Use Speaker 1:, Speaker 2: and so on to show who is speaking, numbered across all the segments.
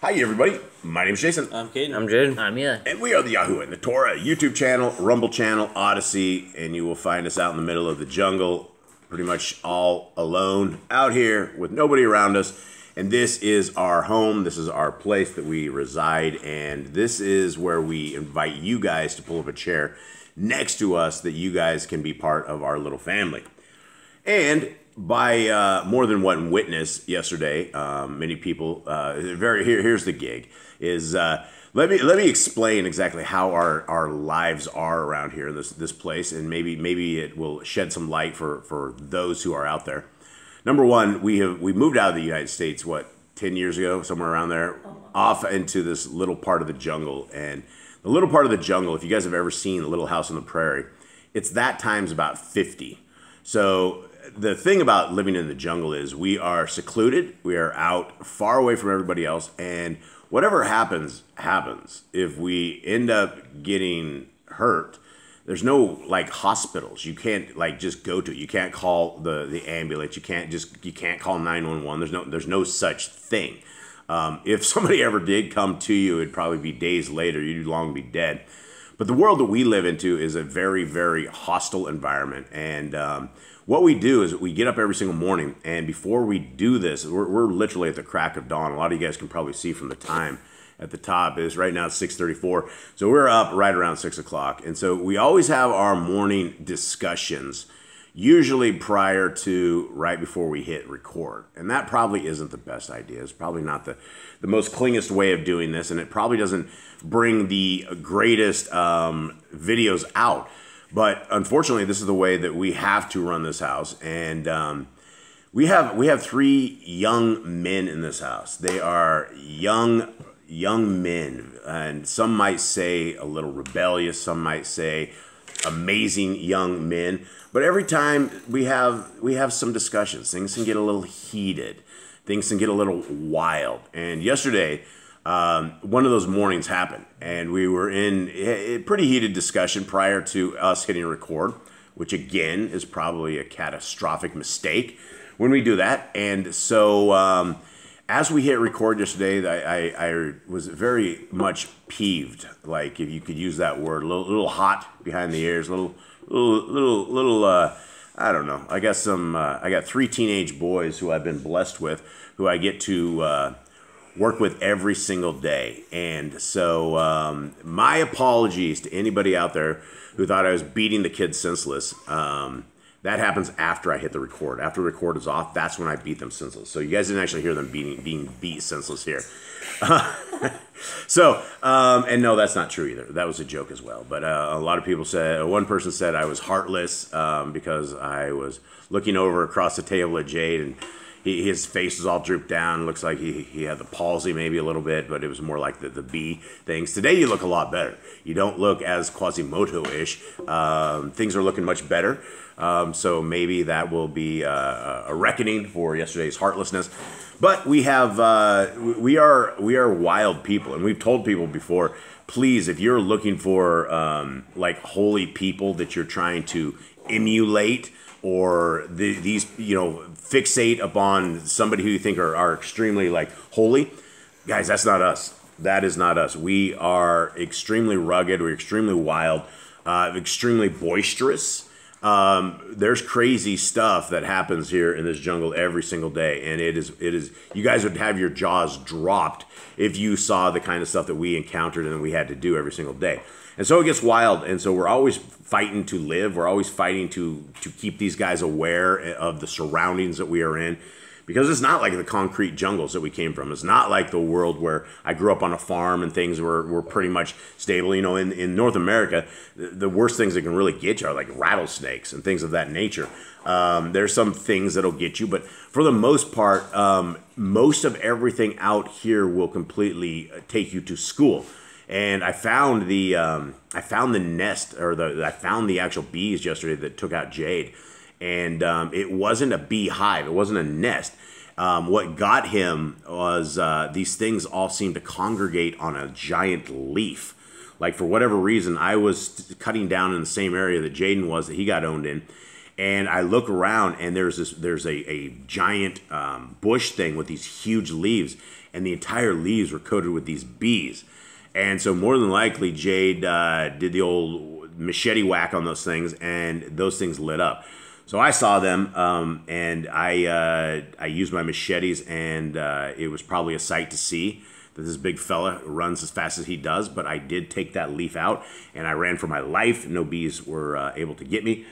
Speaker 1: Hi, everybody. My name's Jason.
Speaker 2: I'm Caden.
Speaker 3: I'm Jaden.
Speaker 4: I'm Yah.
Speaker 1: And we are the YAHOSHUA, the Torah YouTube channel, Rumble channel, Odyssey, and you will find us out in the middle of the jungle, pretty much all alone, out here with nobody around us. And this is our home. This is our place that we reside, and this is where we invite you guys to pull up a chair next to us that you guys can be part of our little family. And by more than one witness yesterday, many people, here's the gig, is let me explain exactly how our lives are around here in this place, and maybe it will shed some light for those who are out there. Number one, we moved out of the United States, what, 10 years ago, somewhere around there, off into this little part of the jungle. And the little part of the jungle, if you guys have ever seen Little House on the Prairie, it's that times about 50. So the thing about living in the jungle is we are secluded, we are out far away from everybody else, and whatever happens, happens. If we end up getting hurt, there's no like hospitals you can't like just go to. You can't call the ambulance. You can't call 911. There's no such thing. If somebody ever did come to you, it'd probably be days later. You'd long be dead. But the world that we live into is a very, very hostile environment. And what we do is we get up every single morning, and before we do this, we're literally at the crack of dawn. A lot of you guys can probably see from the time at the top is right now it's 6:34. So we're up right around 6 o'clock. And so we always have our morning discussions, usually prior to right before we hit record. And that probably isn't the best idea. It's probably not the most cleanest way of doing this, and it probably doesn't bring the greatest videos out. But unfortunately, this is the way that we have to run this house. And we have three young men in this house. They are young men, and some might say a little rebellious, some might say amazing young men. But every time we have some discussions, things can get a little heated, things can get a little wild. And yesterday, one of those mornings happened, and we were in a pretty heated discussion prior to us hitting record, which again is probably a catastrophic mistake when we do that. And so as we hit record yesterday, I was very much peeved, like if you could use that word, a little hot behind the ears, little I don't know. I got three teenage boys who I've been blessed with, who I get to work with every single day. And so my apologies to anybody out there who thought I was beating the kids senseless. That happens after I hit the record. After the record is off, that's when I beat them senseless. So you guys didn't actually hear them being beat senseless here. And no, that's not true either. That was a joke as well. But a lot of people said, one person said I was heartless because I was looking over across the table at Jade, and his face was all drooped down. Looks like he had the palsy maybe a little bit, but it was more like the bee things. Today you look a lot better. You don't look as Quasimodo-ish. Things are looking much better. So maybe that will be a reckoning for yesterday's heartlessness. But we are wild people, and we've told people before, please, if you're looking for like holy people that you're trying to emulate, or these fixate upon somebody who you think are extremely like holy, guys, that's not us. That is not us. We are extremely rugged. We're extremely wild, extremely boisterous. There's crazy stuff that happens here in this jungle every single day, and it is you guys would have your jaws dropped if you saw the kind of stuff that we encountered and we had to do every single day. And so it gets wild, and so we're always fighting to live. We're always fighting to keep these guys aware of the surroundings that we are in, because it's not like the concrete jungles that we came from. It's not like the world where I grew up on a farm and things were pretty much stable. In North America, the worst things that can really get you are like rattlesnakes and things of that nature. There's some things that'll get you, but for the most part, most of everything out here will completely take you to school. And I found the nest, or I found the actual bees yesterday that took out Jade. And it wasn't a beehive. It wasn't a nest. What got him was these things all seemed to congregate on a giant leaf. Like, for whatever reason, I was cutting down in the same area that Jaden was, that he got owned in. And I look around, and there's a giant bush thing with these huge leaves, and the entire leaves were coated with these bees. And so more than likely, Jade did the old machete whack on those things, and those things lit up. So I saw them, and I used my machetes, and it was probably a sight to see that this big fella runs as fast as he does. But I did take that leaf out, and I ran for my life. No bees were able to get me.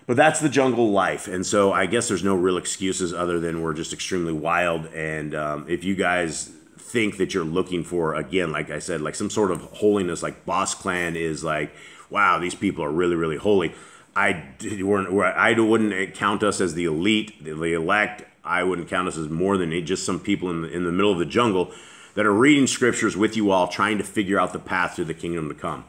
Speaker 1: But that's the jungle life, and so I guess there's no real excuses other than we're just extremely wild. And if you guys think that you're looking for, again, like I said, like some sort of holiness, like Boss Clan is like, wow, these people are really, really holy. I wouldn't count us as the elite, the elect. I wouldn't count us as more than just some people in the middle of the jungle that are reading scriptures with you all, trying to figure out the path to the kingdom to come.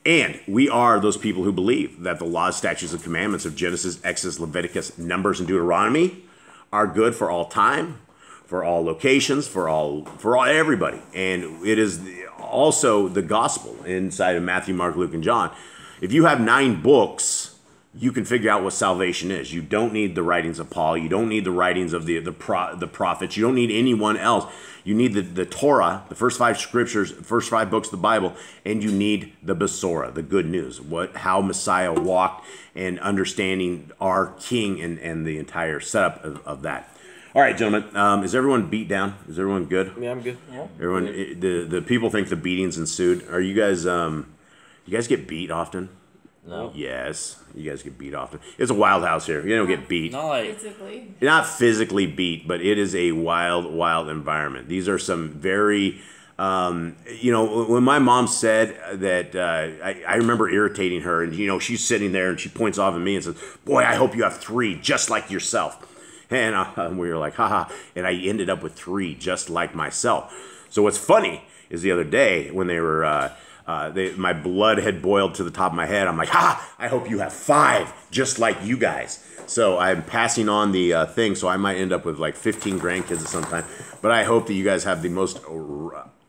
Speaker 1: And we are those people who believe that the laws, statutes, and commandments of Genesis, Exodus, Leviticus, Numbers, and Deuteronomy are good for all time, for all locations, for all everybody. And it is also the gospel inside of Matthew, Mark, Luke, and John. If you have 9 books, you can figure out what salvation is. You don't need the writings of Paul. You don't need the writings of the prophets. You don't need anyone else. You need the Torah, the first 5 scriptures, first 5 books of the Bible, and you need the Basora, the good news, how Messiah walked, and understanding our King and the entire setup of that. All right, gentlemen, is everyone beat down? Is everyone good?
Speaker 2: Yeah, I'm good. Yeah.
Speaker 1: Everyone, the people think the beatings ensued. Are you guys? You guys get beat often?
Speaker 2: No.
Speaker 1: Yes, you guys get beat often. It's a wild house here. You don't get beat.
Speaker 3: Not like physically.
Speaker 1: Not physically beat, but it is a wild, wild environment. These are some very, you know, when my mom said that, I remember irritating her, and, you know, she's sitting there and she points off at me and says, boy, I hope you have 3 just like yourself. And we were like, haha. And I ended up with 3 just like myself. So what's funny is the other day when they were, my blood had boiled to the top of my head. I'm like, ha! I hope you have 5, just like you guys. So I'm passing on the thing, so I might end up with like 15 grandkids at some time. But I hope that you guys have the most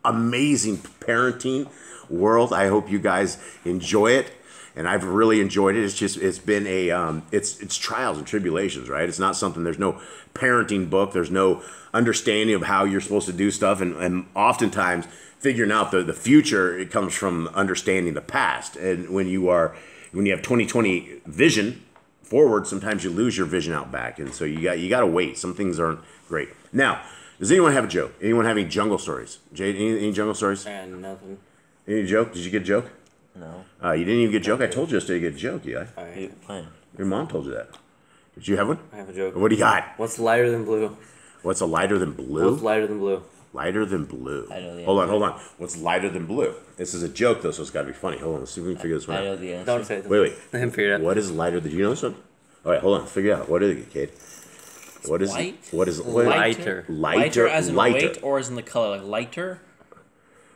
Speaker 1: amazing parenting world. I hope you guys enjoy it, and I've really enjoyed it. It's been a, it's trials and tribulations, right? It's not something, there's no parenting book. There's no understanding of how you're supposed to do stuff, and oftentimes, figuring out the future, it comes from understanding the past. And when you have 20/20 vision forward, sometimes you lose your vision out back, and so you got to wait. Some things aren't great. Now, does anyone have a joke? Anyone have any jungle stories? Jade, any jungle stories?
Speaker 2: Nothing.
Speaker 1: Any joke? Did you get a joke?
Speaker 2: No.
Speaker 1: You didn't even get a joke. I told you yesterday to get a joke. Yeah.
Speaker 2: All right. Fine.
Speaker 1: Your mom told you that. Did you have one?
Speaker 2: I have a joke.
Speaker 1: What do you got?
Speaker 2: What's lighter than blue?
Speaker 1: What's a lighter than blue?
Speaker 2: What's lighter than blue?
Speaker 1: Lighter than blue.
Speaker 2: I know the
Speaker 1: hold
Speaker 2: answer.
Speaker 1: on. What's lighter than blue? This is a joke, though, so it's got to be funny. Hold on. Let's see if we can figure this one out.
Speaker 2: I know the answer.
Speaker 3: Don't say it.
Speaker 1: Wait.
Speaker 2: Let him figure it out.
Speaker 1: What is lighter than... Do you know this one? All right, hold on. Figure it out. What is it, kid? What is...
Speaker 3: White?
Speaker 1: What is...
Speaker 2: Lighter.
Speaker 3: Lighter as in
Speaker 1: lighter.
Speaker 3: weight or as in the color? Like lighter?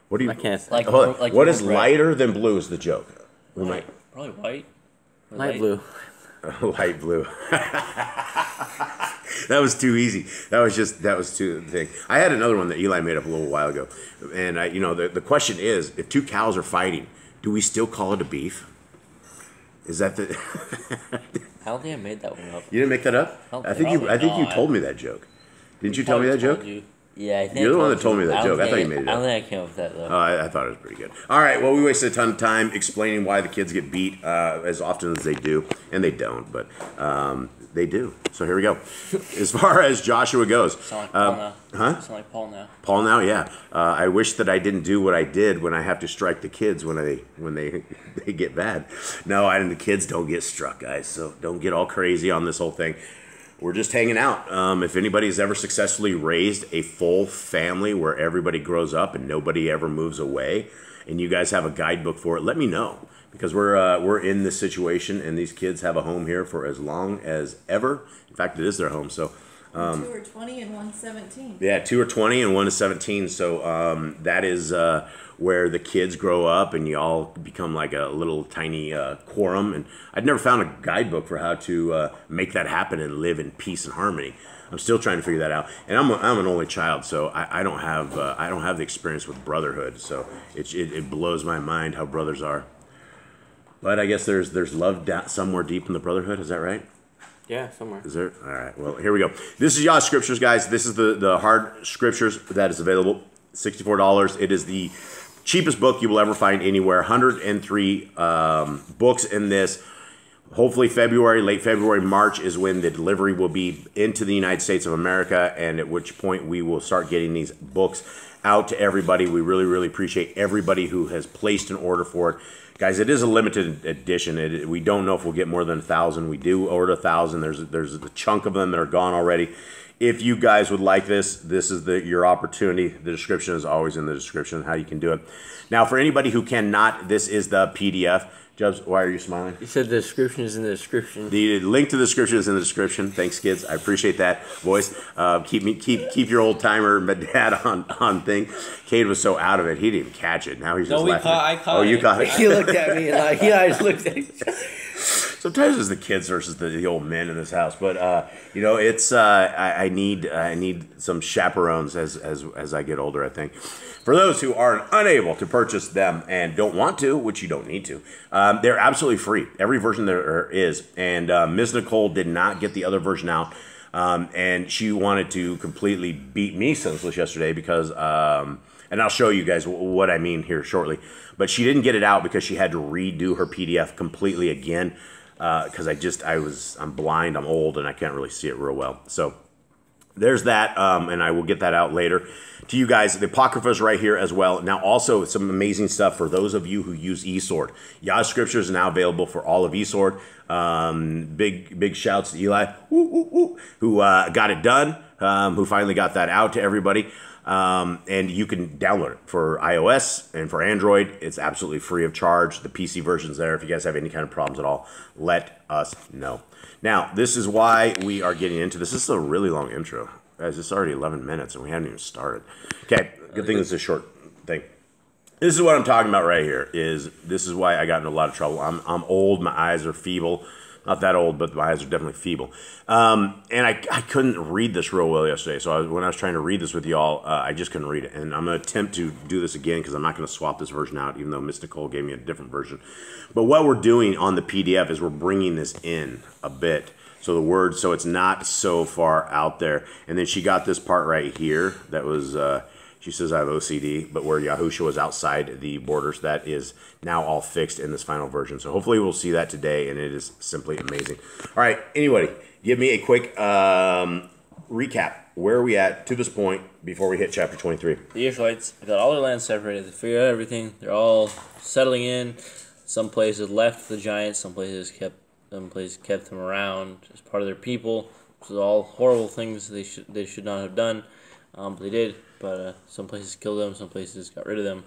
Speaker 1: What do you...
Speaker 2: I can't...
Speaker 3: Like,
Speaker 1: Hold on.
Speaker 3: like
Speaker 1: What is
Speaker 3: red.
Speaker 1: lighter than blue is the joke. We might...
Speaker 3: Probably white. Or
Speaker 2: Light blue.
Speaker 1: Light blue. That was too easy. That was too thick. I had another one that Eli made up a little while ago. And, you know, the question is, if 2 cows are fighting, do we still call it a beef? Is that the...
Speaker 2: I don't think I made that one up.
Speaker 1: You didn't make that up? I think you told me that joke. Didn't you tell me that joke?
Speaker 2: Yeah, I think
Speaker 1: You're the one that told me that joke. I thought you made it up.
Speaker 2: I don't think I came up with that, though.
Speaker 1: I thought it was pretty good. All right, well, we wasted a ton of time explaining why the kids get beat as often as they do. And they don't, but they do. So here we go. As far as Joshua goes.
Speaker 3: Sound like Paul now.
Speaker 1: Huh?
Speaker 3: Sound like Paul now.
Speaker 1: Paul now, yeah. I wish that I didn't do what I did when I have to strike the kids when they get bad. No, the kids don't get struck, guys. So don't get all crazy on this whole thing. We're just hanging out. If anybody's ever successfully raised a full family where everybody grows up and nobody ever moves away, and you guys have a guidebook for it, let me know. Because we're in this situation, and these kids have a home here for as long as ever. In fact, it is their home. So
Speaker 4: 2 are 20 and 1's 17.
Speaker 1: yeah, 2 are 20 and 1 is 17. So that is where the kids grow up, and you all become like a little tiny quorum. And I'd never found a guidebook for how to make that happen and live in peace and harmony. I'm still trying to figure that out. And I'm an only child, so I don't have the experience with brotherhood. So it blows my mind how brothers are. But I guess there's love somewhere deep in the brotherhood. Is that right?
Speaker 2: Yeah, somewhere.
Speaker 1: Is there? All right. Well, here we go. This is Yah Scriptures, guys. This is the hard scriptures that is available. $64. It is the cheapest book you will ever find anywhere. 103 books in this. Hopefully February, late February, March is when the delivery will be into the United States of America, and at which point we will start getting these books out to everybody. We really, really appreciate everybody who has placed an order for it. Guys, it is a limited edition. We don't know if we'll get more than 1,000. We do order 1,000. There's a chunk of them that are gone already. If you guys would like this is your opportunity. The description is always in the description, how you can do it. Now, for anybody who cannot, this is the PDF. Jubs, why are you smiling?
Speaker 2: You said the description is in the description.
Speaker 1: The link to the description is in the description. Thanks, kids. I appreciate that voice. Keep your old timer, my dad on thing. Cade was so out of it, he didn't even catch it. Now he's just laughing.
Speaker 3: I caught it.
Speaker 1: You caught it.
Speaker 2: He looked at me and I just looked at him.
Speaker 1: Sometimes it's the kids versus the old men in this house, but you know, it's I need some chaperones as I get older. I think for those who are unable to purchase them and don't want to, which you don't need to, they're absolutely free. Every version there is, and Ms. Nicole did not get the other version out, and she wanted to completely beat me senseless yesterday because. And I'll show you guys what I mean here shortly. But she didn't get it out because she had to redo her PDF completely again. Because I'm blind, I'm old, and I can't really see it real well. So there's that, and I will get that out later to you guys. The Apocrypha is right here as well. Now, also some amazing stuff for those of you who use eSword. Yah Scriptures is now available for all of eSword. Big shouts to Eli, who got it done, who finally got that out to everybody. And you can download it for iOS and for Android. It's absolutely free of charge. The PC version's there. If you guys have any kind of problems at all, let us know. Now, this is why we are getting into this. This is a really long intro. Guys, it's already 11 minutes and we haven't even started. Okay, good thing this is a short thing. This is what I'm talking about right here. This is why I got into a lot of trouble. I'm old. My eyes are feeble. Not that old, but my eyes are definitely feeble. And I couldn't read this real well yesterday. So when I was trying to read this with y'all, I just couldn't read it. And I'm going to attempt to do this again because I'm not going to swap this version out, even though Miss Nicole gave me a different version. But what we're doing on the PDF is we're bringing this in a bit. So the words, so it's not so far out there. And then she got this part right here that was... She says I have OCD, but where YAHOSHUA is outside the borders, that is now all fixed in this final version. So hopefully we'll see that today, and it is simply amazing. All right, anybody, give me a quick recap. Where are we at to this point before we hit chapter 23?
Speaker 3: The Israelites got all their land separated. They figured out everything. They're all settling in. Some places left the giants. Some places kept them around as part of their people. This is all horrible things they should not have done. But they did. But some places killed them, some places got rid of them,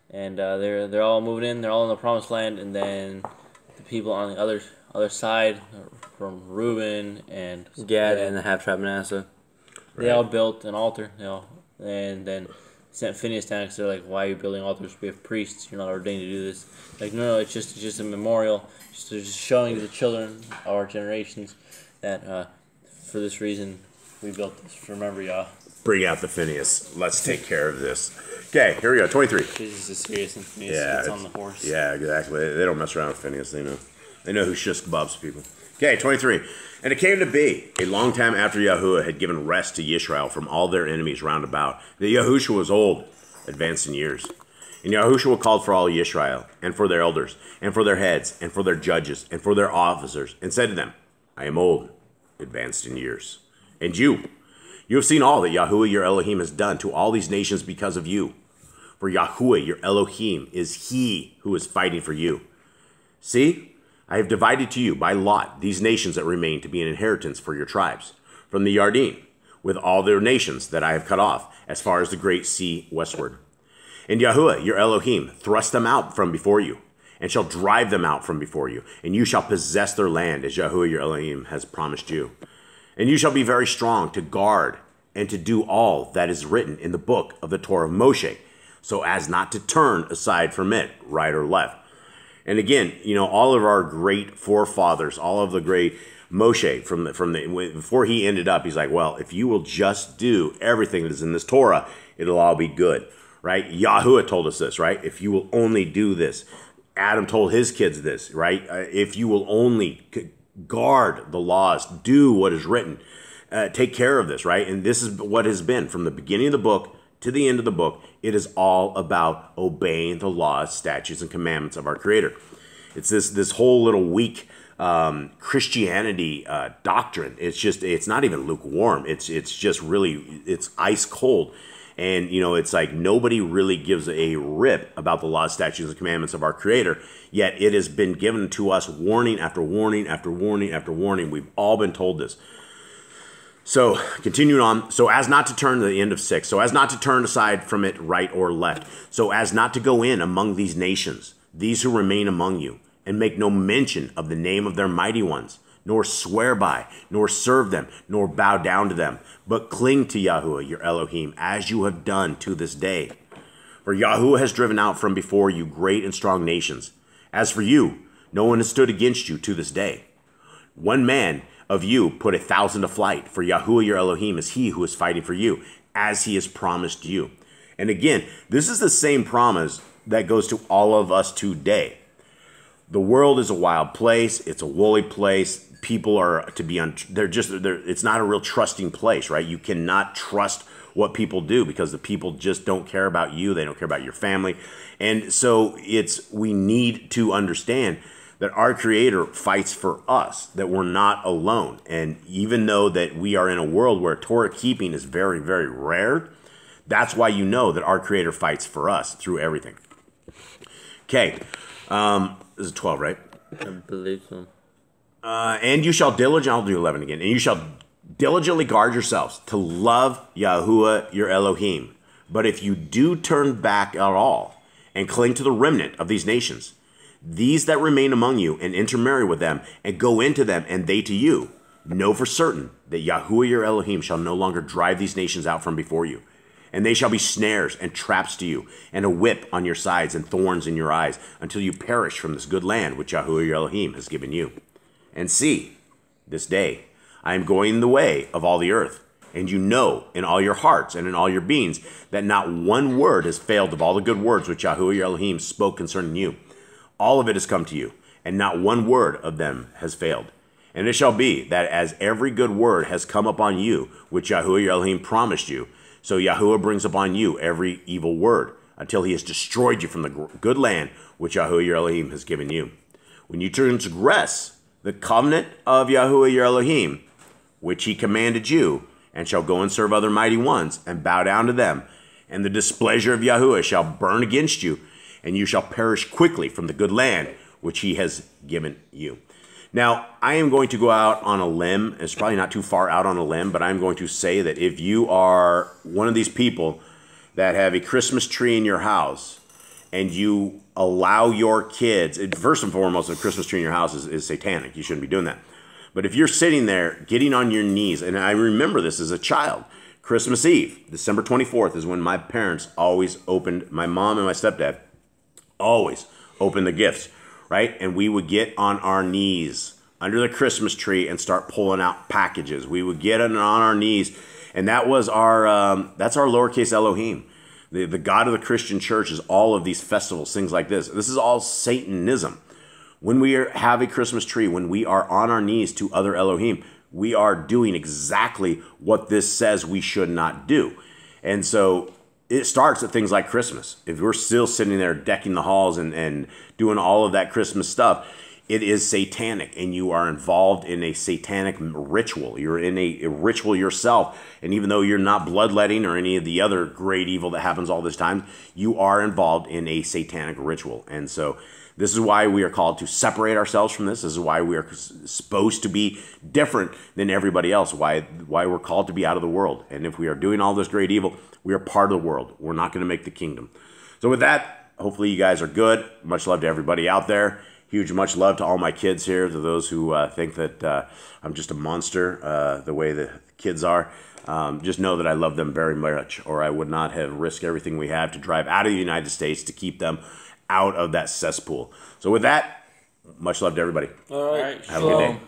Speaker 3: and they're all moving in. They're all in the promised land, and then the people on the other side, from Reuben and
Speaker 2: Gad and the half-tribe Manasseh,
Speaker 3: they all built an altar. And then sent Phineas down because they're like, "Why are you building altars? We have priests. You're not ordained to do this." Like, no, it's just a memorial, just showing to the children of our generations that for this reason we built this. Remember, Yah.
Speaker 1: Bring out the Phineas. Let's take care of this. Okay, here we go. 23.
Speaker 3: This is serious, and Phineas gets on the horse.
Speaker 1: Yeah, exactly. They don't mess around with Phineas. They know. They know who shish kebabs people. Okay, 23. And it came to be, a long time after Yahuwah had given rest to Yisrael from all their enemies round about, that Yahushua was old, advanced in years. And Yahushua called for all Yisrael, and for their elders, and for their heads, and for their judges, and for their officers, and said to them, I am old, advanced in years. And you have seen all that Yahuwah your Elohim has done to all these nations because of you. For Yahuwah your Elohim is he who is fighting for you. See, I have divided to you by lot these nations that remain to be an inheritance for your tribes, from the Yarden, with all their nations that I have cut off, as far as the great sea westward. And Yahuwah your Elohim thrust them out from before you, and shall drive them out from before you, and you shall possess their land, as Yahuwah your Elohim has promised you. And you shall be very strong to guard and to do all that is written in the book of the Torah of Moshe, so as not to turn aside from it, right or left. And again, all of our great forefathers, all of the great Moshe, before he ended up, he's like, well, if you will just do everything that is in this Torah, it'll all be good, right? Yahuwah told us this, right? If you will only do this, Adam told his kids this, right? If you will only guard the laws, do what is written, take care of this, right? And this is what has been from the beginning of the book to the end of the book. It is all about obeying the laws, statutes, and commandments of our Creator. It's this whole little weak Christianity doctrine. It's not even lukewarm. It's just really, it's ice cold. And, you know, it's like nobody really gives a rip about the laws, statutes, and commandments of our Creator, yet it has been given to us warning after warning after warning after warning. We've all been told this. So, continuing on, so as not to turn to the end of 6, so as not to turn aside from it right or left, so as not to go in among these nations, these who remain among you, and make no mention of the name of their mighty ones, nor swear by, nor serve them, nor bow down to them, but cling to Yahuwah your Elohim, as you have done to this day. For Yahuwah has driven out from before you great and strong nations. As for you, no one has stood against you to this day. One man of you put 1,000 to flight, for Yahuwah your Elohim is he who is fighting for you, as he has promised you. And again, this is the same promise that goes to all of us today. The world is a wild place. It's a woolly place. People are to be it's not a real trusting place, right? You cannot trust what people do because the people just don't care about you. They don't care about your family. And so we need to understand that our Creator fights for us, that we're not alone. And even though that we are in a world where Torah keeping is very, very rare, that's why you know that our Creator fights for us through everything. Okay. This is 12, right?
Speaker 2: I believe so.
Speaker 1: And you shall diligently, I'll do 11 again, and you shall diligently guard yourselves to love Yahuwah your Elohim. But if you do turn back at all and cling to the remnant of these nations, these that remain among you, and intermarry with them, and go into them, and they to you, know for certain that Yahuwah your Elohim shall no longer drive these nations out from before you. And they shall be snares and traps to you, and a whip on your sides and thorns in your eyes, until you perish from this good land which Yahuwah your Elohim has given you. And see, this day I am going the way of all the earth, and you know in all your hearts and in all your beings that not one word has failed of all the good words which Yahuwah your Elohim spoke concerning you. All of it has come to you, and not one word of them has failed. And it shall be that as every good word has come upon you, which Yahuwah your Elohim promised you, so Yahuwah brings upon you every evil word, until he has destroyed you from the good land which Yahuwah your Elohim has given you. When you transgress the covenant of Yahuwah your Elohim, which he commanded you, and shall go and serve other mighty ones, and bow down to them, and the displeasure of Yahuwah shall burn against you, and you shall perish quickly from the good land which he has given you. Now, I am going to go out on a limb. It's probably not too far out on a limb, but I'm going to say that if you are one of these people that have a Christmas tree in your house, and you allow your kids, first and foremost, a Christmas tree in your house is satanic. You shouldn't be doing that. But if you're sitting there getting on your knees, and I remember this as a child, Christmas Eve, December 24th is when my parents always opened, my mom and my stepdad always opened the gifts, right? And we would get on our knees under the Christmas tree and start pulling out packages. We would get on our knees, and that was that's our lowercase Elohim. The God of the Christian church is all of these festivals, things like this. This is all Satanism. When we have a Christmas tree, when we are on our knees to other Elohim, we are doing exactly what this says we should not do. And so it starts at things like Christmas. If we're still sitting there decking the halls and doing all of that Christmas stuff, it is satanic, and you are involved in a satanic ritual. You're in a ritual yourself, and even though you're not bloodletting or any of the other great evil that happens all this time, you are involved in a satanic ritual. And so this is why we are called to separate ourselves from this. This is why we are supposed to be different than everybody else, why we're called to be out of the world. And if we are doing all this great evil, we are part of the world. We're not going to make the kingdom. So with that, hopefully you guys are good. Much love to everybody out there. Huge much love to all my kids here, to those who think that I'm just a monster the way the kids are. Just know that I love them very much, or I would not have risked everything we have to drive out of the United States to keep them out of that cesspool. So with that, much love to everybody.
Speaker 3: All right.
Speaker 1: Have a good day.